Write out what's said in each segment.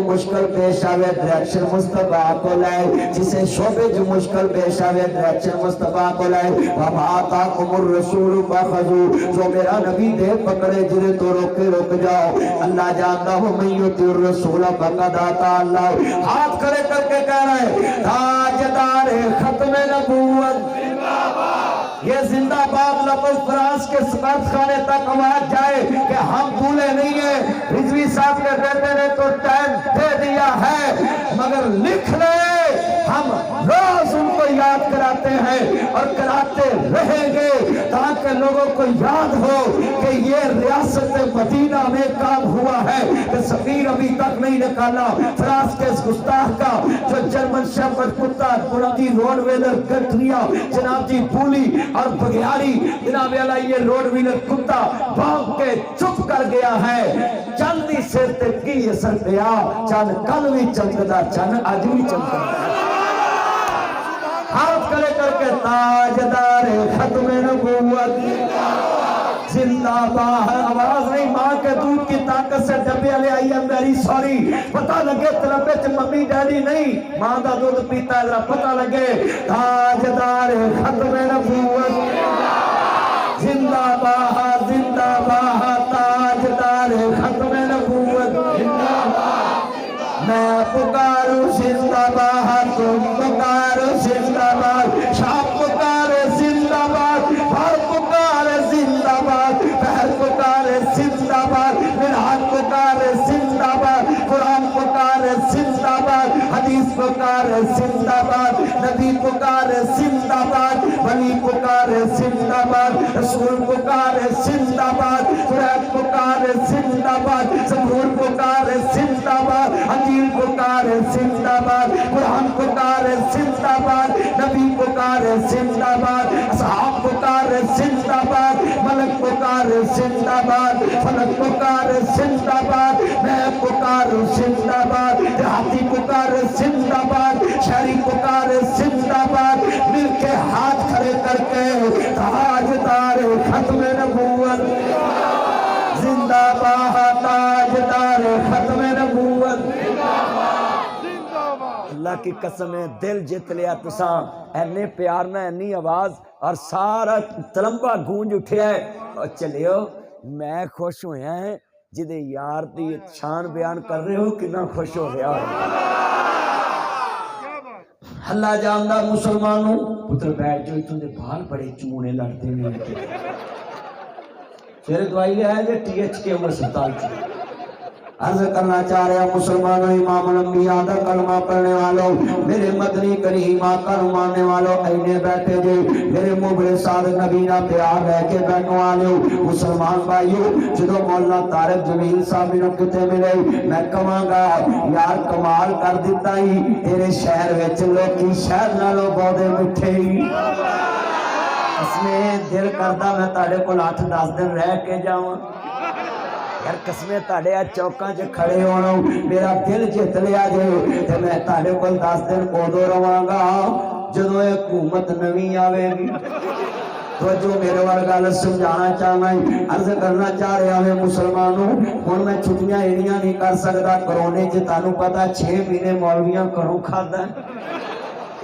مشکل پیش آوے ڈائریکشن مصطفیٰ کو لائے، جسے شعبے جو مشکل پیش آوے ڈائریکشن مصطفیٰ کو لائے. وَمَا آتَاكُمُ الرَّسُولُ فَخُذُوهُ، جو میرا نبی دے پکڑے جرے تو رک جاؤ. اللہ جانتا ہو مَن یُطِعِ الرَّسُولَ فَقَدْ أَطَاعَ اللَّهَ. ہاتھ کھڑے کر کے کہہ رہے ہیں تاجدار ختم نبوت یہ زندہ باد لفظ فرانس کے سفارت خانے تک آواز جائے کہ ہم بھولے نہیں ہیں. رضوی صاحب کے بیٹے نے تو ٹائم دے دیا ہے مگر لکھ لے ہم روز ان کو یاد کراتے ہیں اور کراتے رہیں گے تاکہ لوگوں کو یاد ہو کہ یہ ریاست مدینہ میں کام ہوا ہے کہ سفیر ابھی تک نہیں نکالا. فرانس کے اس گستاخ کا جو جرمن شیپرڈ کتا پرانی روڈ ویلر گٹریا جناب جی پولی اور بگیاری جناب علیہ یہ روڈ ویلر کتا بھونک کے چپ کر گیا ہے. چندی سے تکی اثر پیا چند کل بھی چمکدا چند آج بھی چمکدا. ہاتھ کھڑے کر کے تاجدار ختم نبوت زندہ باد. آواز نہیں ماں کے دودھ کی طاقت سے ڈبے لے آئی ہے میری سوری. پتہ لگے تلبے چ ممی ڈیڈی نہیں ماں دا دودھ پیتا ہے ذرا پتہ لگے. تاجدار ختم نبوت زندہ باد زندہ باد. تاجدار ختم نبوت زندہ باد. میں پکاروں زندہ باد تم پکارو زندہ باد. شام پکارے زندہ باد بھر پکارے زندہ باد پہر پکارے زندہ باد مرحات پکارے زندہ باد قرآن پکارے زندہ باد حدیث پکارے زندہ باد نبی پکارے زندہ باد ولی پکارے زندہ باد رسول پکارے زندہ باد قرآن پکارے زندہ باد زبور پکارے زندہ باد انجیل پکارے زندہ باد قرآن پکارے زندہ باد نبی پکارے زندہ باد اصحاب پکارے زندہ باد ملک پکارے زندہ باد فلک پکارے زندہ باد میں پکاروں زندہ باد دیہاتی پکارے زندہ باد شہری پکارے زندہ باد. مل کے ہاتھ کھڑے کر کے تاجدار ختم نبوت زندہ باد. تاجدار ختم نبوت اللہ کی قسم ہے دل جت لیا تساں. اینے پیار نہ اینی آواز اور سارا تلمبا گونج اٹھیا ہے اور چلیو. میں خوش ہویا ہے جدے یار دی شان بیان کر رہے ہو کنا خوش ہو گیا. اللہ جاندہ مسلمانوں پتر بیٹھ جو اتنے بھال بڑے چونے لڑتے ہیں. پھر دوائی لے آئے جے ٹی ایچ کے اسپتال چلے. عرض کرنا چاہ رہا مسلمانوں امام الانبیاء دا کلمہ پڑھنے والوں میرے مدنی کریم آقا ماننے والوں اینے بیٹھے جے میرے مبرے صادق نبینا پیار رہ کے بیٹھنے والوں مسلمان بھائیو جدو مولانا طارق جمیل صاحب نو کتے ملے میں کہاں گا یار کمال کر دیتا ہی تیرے شہر وچ لوکی شہر نالوں بودے مٹھے ہی. اس میں دل کردہ میں تاڑے کو 8-10 دن رہ کے جاؤں یار قسمیں تاڑے چوکاں چے کھڑے ہونا میرا دل جت لیا جے تے میں تاڑے کو 10 دن اودو رواں گا جدو حکومت نویں آوے گی. تو جو میرے ورگال سمجھانا چاہنا ہے عرض کرنا چاہ رہے ہیں مسلمانوں ہن میں چھٹیاں ایڑیاں نہیں کر سکتا. کرونے چ تانوں پتہ 6 مہینے مولویاں گھروں کھادا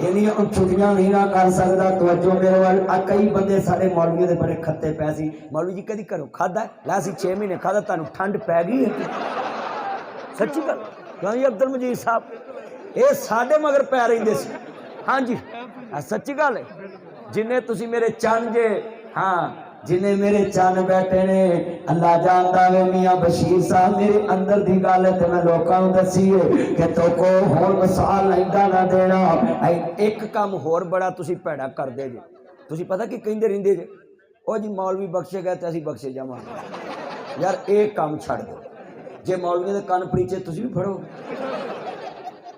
انہیں چھٹیاں نہیں نہ کر سکتا. توجہ میرے وال کئی بندے سارے مولویوں دے بڑے کھتے پے سی مولوی جی کدی کرو کھادا ہے لا سی 6 مہینے کھادا تانوں ٹھنڈ پی گئی ہے. سچی گل کیوں جی عبد المجید صاحب اے ساڈے مگر پی رہندے سی. ہاں جی سچی گل ہے جنہیں تسی میرے چن جے ہاں جنہیں میرے چن بیٹھے نے اللہ جانتا ہے میاں بشیر صاحب میرے اندر دی گل ہے تے میں لوکاں نوں دسی ہے کہ تو کو ہور مثال لیندا نہ دینا. ایک کام ہور بڑا تسی پیڑا کر دے جے تسی پتہ کہ کہندے رہندے جے او جی مولوی بخشے گئے تے اسی بخشے جاواں. یار ایک کام چھڑ دو جے مولویاں دے کان پریچے تسی بھی پھڑو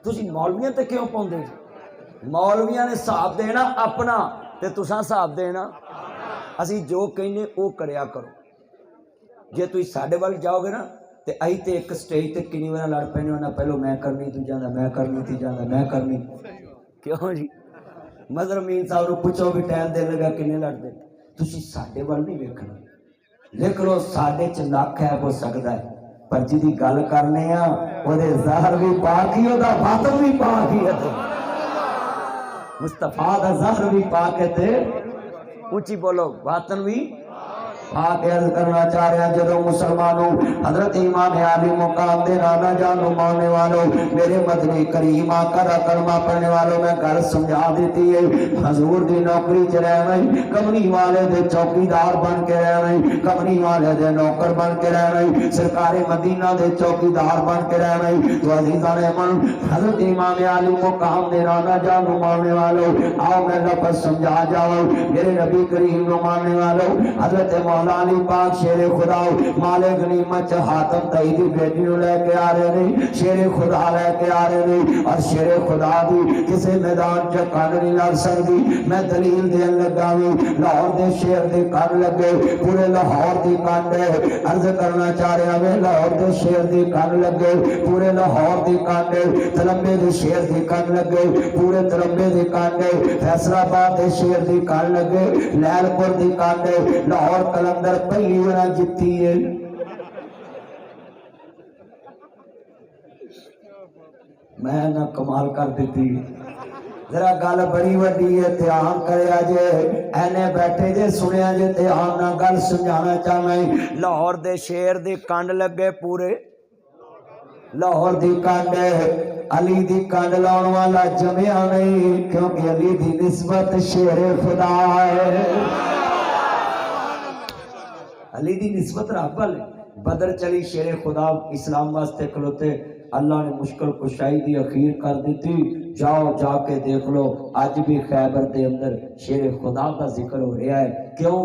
تسی مولویاں تے کیوں پاؤندے جے؟ مولویاں نے حساب دینا اپنا تے تساں حساب دینا. اسی جو کہنے او کریا کرو. جے تسی ساڈے ول جاؤ گے نا تے ائی تے ایک سٹیج تے کنی وار لڑ پینے ہونا پہلو میں کرنی تو جاندا میں کرنی تے جاندا میں کرنی کیوں جی. مظہر امین صاحب نوں پوچھو بھی ٹائم دے لگا کنے لڑدے تسی ساڈے ول نہیں ویکھنا لکھ لو ساڈے چ لاکھ ہے ہو سکدا ہے پر جی گل کرنے وہ زہر بھی پاک ہی دا باطن بھی پاک ہی ہے مصطفیٰ دا زہر بھی پاک ہے تے اونچی بولو باطن بھی پاک عرض کرنا چاہ رہے ہیں جدو مسلمانوں حضرت امام عالی مقام دے نانا جانو ماننے والوں میرے مدنی کریم آقا دا کلمہ پڑھنے والوں میں گھر سمجھا دیتی ہے حضور دی نوکری چ رہ گئی کمنی والے دے چوکیدار بن کے رہ گئی کمنی والے دے نوکر بن کے رہ گئی سرکار مدینہ دے چوکیدار بن کے رہ گئی تو عزیزان من حضرت امام عالی مقام دے نانا جانو ماننے والوں آؤ میں لفظ سمجھا جاؤں میرے نبی کریم نو ماننے والوں حضرت مولانا پاک شیر خدا مال غنیمت حاتم تائی دی بیٹی نو لے کے آ رہے نہیں شیر خدا لے کے آ رہے نہیں اور شیر خدا دی کسے میدان چ کان نہیں لگ سکتی میں دلیل دین لگا وی لاہور دے شیر دے کان لگے پورے لاہور دی کان دے عرض کرنا چاہ رہا میں لاہور دے شیر دی کان لگے پورے لاہور دی کان دے تلمبے دے شیر دی کان لگے پورے تلمبے دی کان دے فیصل آباد دے شیر دی کان لگے لہل پور دی کان دے لاہور کلندر پہلی ورا جتی ہے میں نہ کمال کر دیتی ذرا گل بڑی وڈی ہے دھیان کریا جے اینے بیٹھے جے سنیا جے دھیان نہ گل سمجھانا چاہنا ہے لاہور دے شیر دی کانڈ لگے پورے لاہور دی کانڈ علی دی کانڈ لاؤن والا جمعہ نہیں کیونکہ علی دی نسبت شیر خدا ہے علی دی نسبت رب ہے بدر چلی شیر خدا اسلام واسطے کھلوتے اللہ نے مشکل کشائی دی اخیر کر دیتی جاؤ جا کے دیکھ لو آج بھی خیبر دے اندر شیر خدا کا ذکر ہو رہا ہے کیوں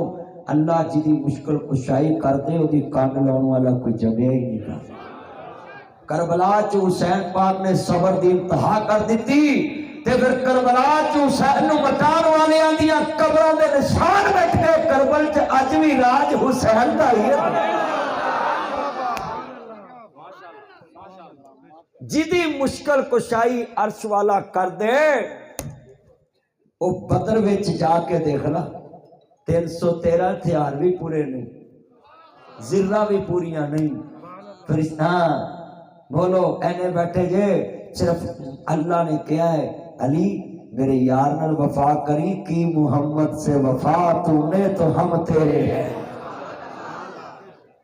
اللہ جی دی مشکل کشائی کر دے وہ دی کانڈ لاؤن والا کوئی جمعہ ہی نہیں تھا کربلا چ حسین پاک نے صبر دی انتہا کر دیتی تے پھر کربلا چ حسین نو مٹان والے دیاں قبراں دے نشان بیٹھ کے کربل چ اج بھی راج حسین دا ہی ہے جدی مشکل کشائی عرش والا کر دے او بدر وچ جا کے دیکھنا 313 ہتھیار بھی پورے نہیں ذرہ بھی پوریاں نہیں فرشتہ بولو اینے بیٹھے جے صرف اللہ نے کیا ہے علی میرے یار نال وفا کری کی محمد سے وفا تو نے تو ہم تیرے ہیں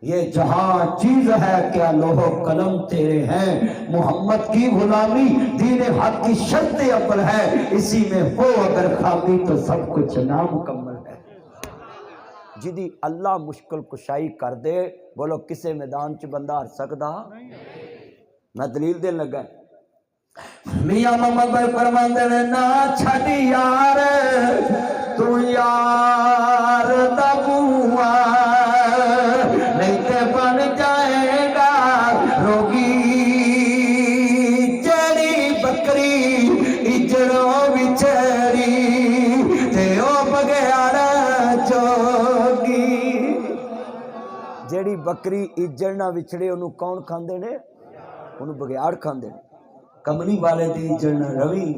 یہ جہاں چیز ہے کیا لوح و قلم تیرے ہیں محمد کی غلامی دین حق کی شرط اول ہے اسی میں ہو اگر خامی تو سب کچھ نامکمل ہے جدی اللہ مشکل کشائی کر دے بولو کسے میدان چ بندہ ہر سکدا میں دلیل دین لگا میاں محمد بھائی فرماندے نے نا چھڈی یار تو یار دا بوا نہیں تے بن جائے گا روگی جڑی بکری اجڑوں وچری تے او بگیار چوگی جڑی بکری اجڑ نہ وچھڑے انہوں کون کھاندے نے انہوں بگیار کھاندے نے کملی والے دی اجڑ نہ روی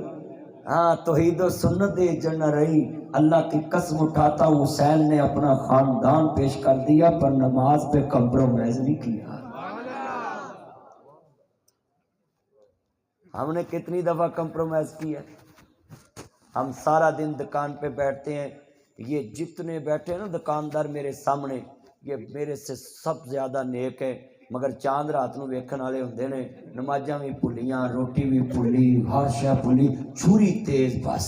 ہاں توحید و سنت دی اجڑ نہ رہی اللہ کی قسم اٹھاتا ہوں حسین نے اپنا خاندان پیش کر دیا پر نماز پہ کمپرومائز نہیں کیا ہم نے کتنی دفعہ کمپرومائز کیا ہم سارا دن دکان پہ بیٹھتے ہیں یہ جتنے بیٹھے نا دکاندار میرے سامنے یہ میرے سے سب زیادہ نیک ہے مگر چاند رات نو ویکھن والے ہوندے نے نمازاں بھی بھلیاں روٹی بھی بھلی ہر شے بھلی چھری تیز بس